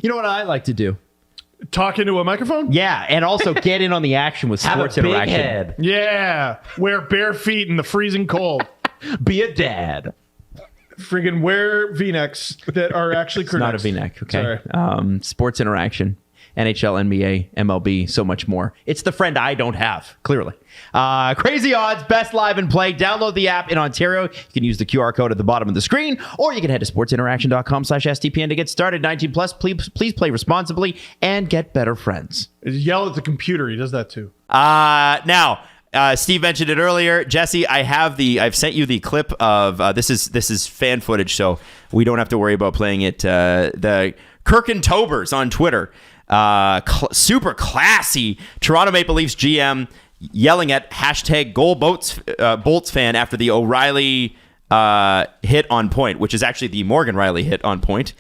You know what I like to do? Talk into a microphone? Yeah, and also get in on the action with sports Have a big interaction. head. Yeah. Wear bare feet in the freezing cold. Be a dad. Friggin' wear V-necks that are actually It's not a V-neck, okay? Sports interaction. NHL, NBA, MLB, so much more. It's the friend I don't have, clearly. Crazy Odds, best live and play. Download the app in Ontario. You can use the QR code at the bottom of the screen, or you can head to sportsinteraction.com/STPN to get started. 19 plus, please play responsibly and get better friends. Yell at the computer. He does that too. Now, Steve mentioned it earlier. Jesse, I've sent you the clip of this is fan footage, so we don't have to worry about playing it. The Kirkentobers on Twitter. Super classy Toronto Maple Leafs GM yelling at #GoalBolts fan after the O'Reilly hit on point, which is actually the Morgan Riley hit on point.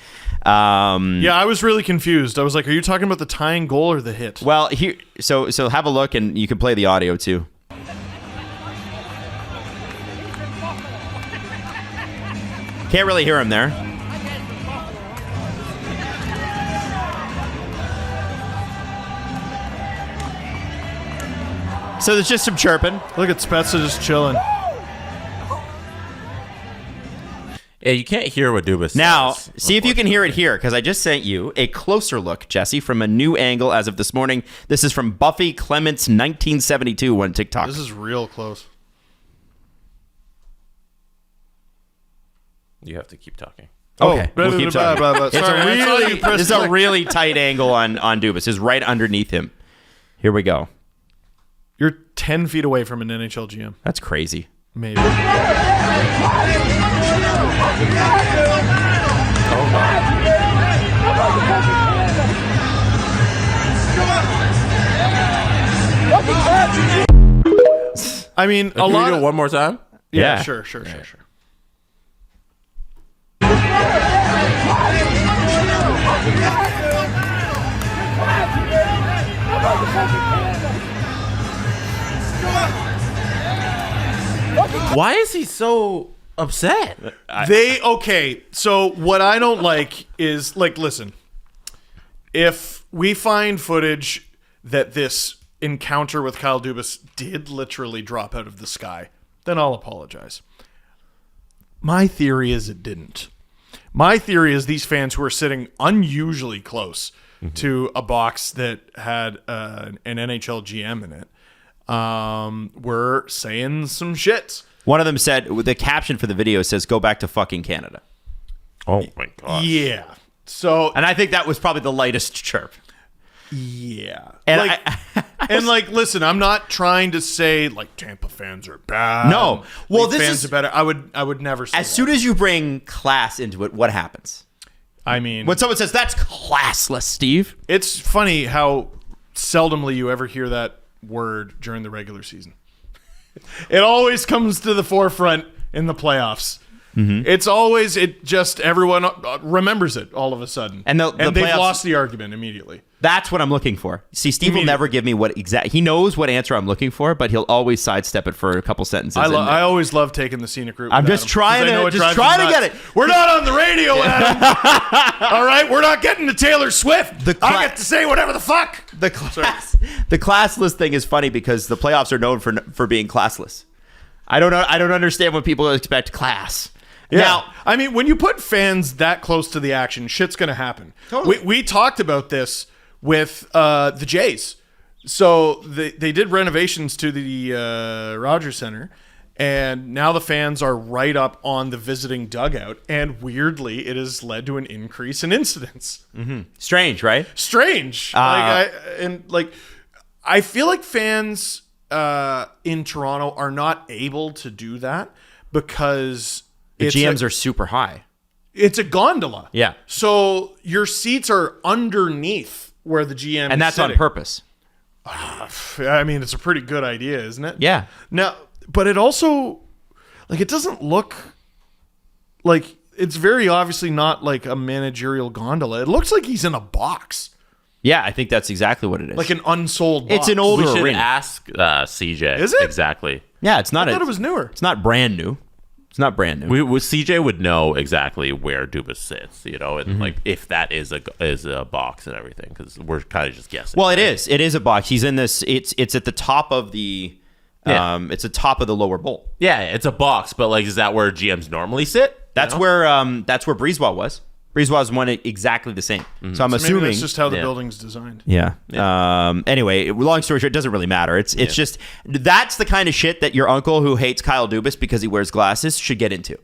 Yeah, I was really confused. I was like, are you talking about the tying goal or the hit? Well, here, so have a look, and you can play the audio too. Can't really hear him there. So there's just some chirping. Look at Spezza just chilling. Yeah, you can't hear what Dubas Now, says, see if you can hear it here, because I just sent you a closer look, Jesse, from a new angle as of this morning. This is from Buffy Clements 1972 on TikTok. This is real close. You have to keep talking. Okay, we'll keep talking. Sorry, This is a really tight angle on Dubas. It's right underneath him. Here we go. You're 10 feet away from an NHL GM. That's crazy. Maybe. I mean, Can we do it one more time? Yeah. Sure. Why is he so upset? So what I don't like is, listen, if we find footage that this encounter with Kyle Dubas did literally drop out of the sky, then I'll apologize. My theory is it didn't. My theory is these fans who are sitting unusually close to a box that had an NHL GM in it were saying some shit. One of them said, the caption for the video says, "Go back to fucking Canada." Oh my gosh. Yeah. So, And I think that was probably the lightest chirp. yeah. And Listen, I'm not trying to say Tampa fans are bad. No. Well, Leaf this fans is- are better. I would never say as that. soon as you bring class into it, what happens? I mean, When someone says, "That's classless, Steve." it's funny how seldomly you ever hear that word during the regular season. It always comes to the forefront in the playoffs. It's always, everyone remembers it all of a sudden. And the they've playoffs- lost the argument immediately. That's what I'm looking for. See, Steve will never give me he knows what answer I'm looking for, but he'll always sidestep it for a couple sentences. I always love taking the scenic route. I'm with just Adam, trying 'cause I know to it drives him get nuts. it. We're not on the radio, Adam. All right, we're not getting to Taylor Swift. I get to say whatever the fuck. The classless thing is funny because the playoffs are known for being classless. I don't know. I don't understand when people expect class. Yeah. Now, I mean, when you put fans that close to the action, shit's going to happen. Totally. We talked about this with the Jays. So they did renovations to the Rogers Center, and now the fans are right up on the visiting dugout. And weirdly, it has led to an increase in incidents. strange, right? Strange. I feel like fans in Toronto are not able to do that because The GMs are super high. it's a gondola. Yeah. So your seats are underneath where the GM And is that's on sitting. purpose. I mean, it's a pretty good idea, isn't it? Yeah. Now, but it also, it doesn't look like, it's very obviously not like a managerial gondola. It looks like he's in a box. Yeah, I think that's exactly what it is. Like an unsold box. It's an older We should arena. ask CJ. Is it? Exactly. Yeah, it's not. I thought it was newer. It's not brand new. It's not brand new. CJ would know exactly where Dubas sits, and like if that is a box and everything, because we're kind of just guessing. Well, it is. It is a box. He's in this. It's at the top of the. It's the top of the lower bowl. Yeah, it's a box, but like, is that where GMs normally sit? That's where Breezewell was. Breezewell's one exactly the same. So I'm Maybe assuming that's just how the building's designed. Yeah. Anyway, long story short, it doesn't really matter. It's just that's the kind of shit that your uncle who hates Kyle Dubas because he wears glasses should get into.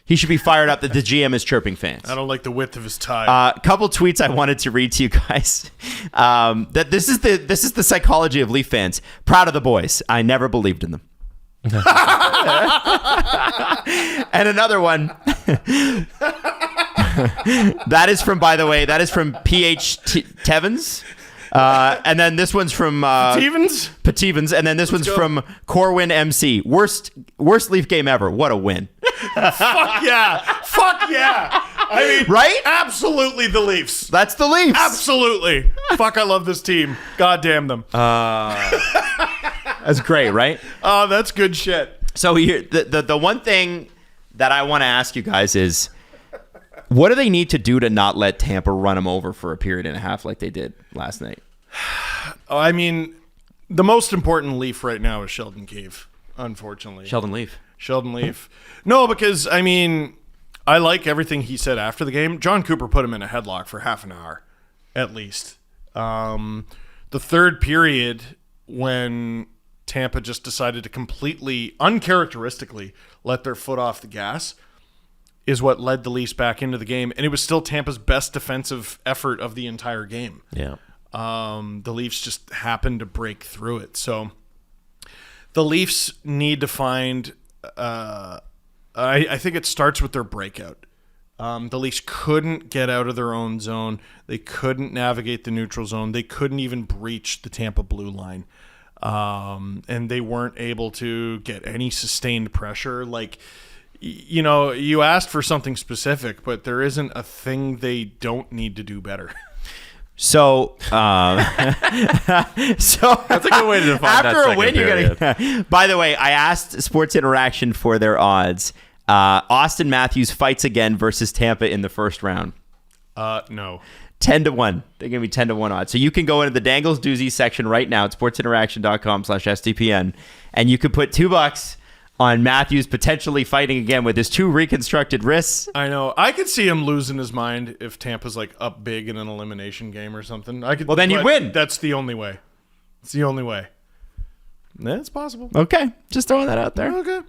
He should be fired up that the GM is chirping fans. I don't like the width of his tie. Couple tweets I wanted to read to you guys. That this is the psychology of Leaf fans. Proud of the boys. I never believed in them. And another one. That is from PH Tevens. And then this one's from Petevens, and then this one's from Corwin MC. Worst Leaf game ever. What a win. Fuck yeah. I mean, right? Absolutely the Leafs. That's the Leafs. Absolutely. Fuck, I love this team. God damn them. That's great, right? Oh, that's good shit. So here, the one thing that I want to ask you guys is, what do they need to do to not let Tampa run them over for a period and a half like they did last night? I mean, the most important Leaf right now is Sheldon Keefe, unfortunately. Sheldon Leaf. No, because, I mean, I like everything he said after the game. John Cooper put him in a headlock for half an hour, at least. The third period, when Tampa just decided to completely, uncharacteristically, let their foot off the gas, is what led the Leafs back into the game. And it was still Tampa's best defensive effort of the entire game. Yeah. The Leafs just happened to break through it. So the Leafs need to find... I think it starts with their breakout. The Leafs couldn't get out of their own zone. They couldn't navigate the neutral zone. They couldn't even breach the Tampa blue line. And they weren't able to get any sustained pressure. Like, you asked for something specific, but there isn't a thing they don't need to do better. So, That's a good way to define after that a win, second you gotta. By the way, I asked Sports Interaction for their odds. Austin Matthews fights again versus Tampa in the first round. No. 10-1. They're gonna be 10-1 odds. So you can go into the Dangles Doozies section right now at sportsinteraction.com/SDPN, and you could put $2 on Matthews potentially fighting again with his 2 reconstructed wrists. I know. I could see him losing his mind if Tampa's like up big in an elimination game or something. Well, then you win. That's the only way. It's the only way. That's possible. Okay, just throwing that out there. Okay.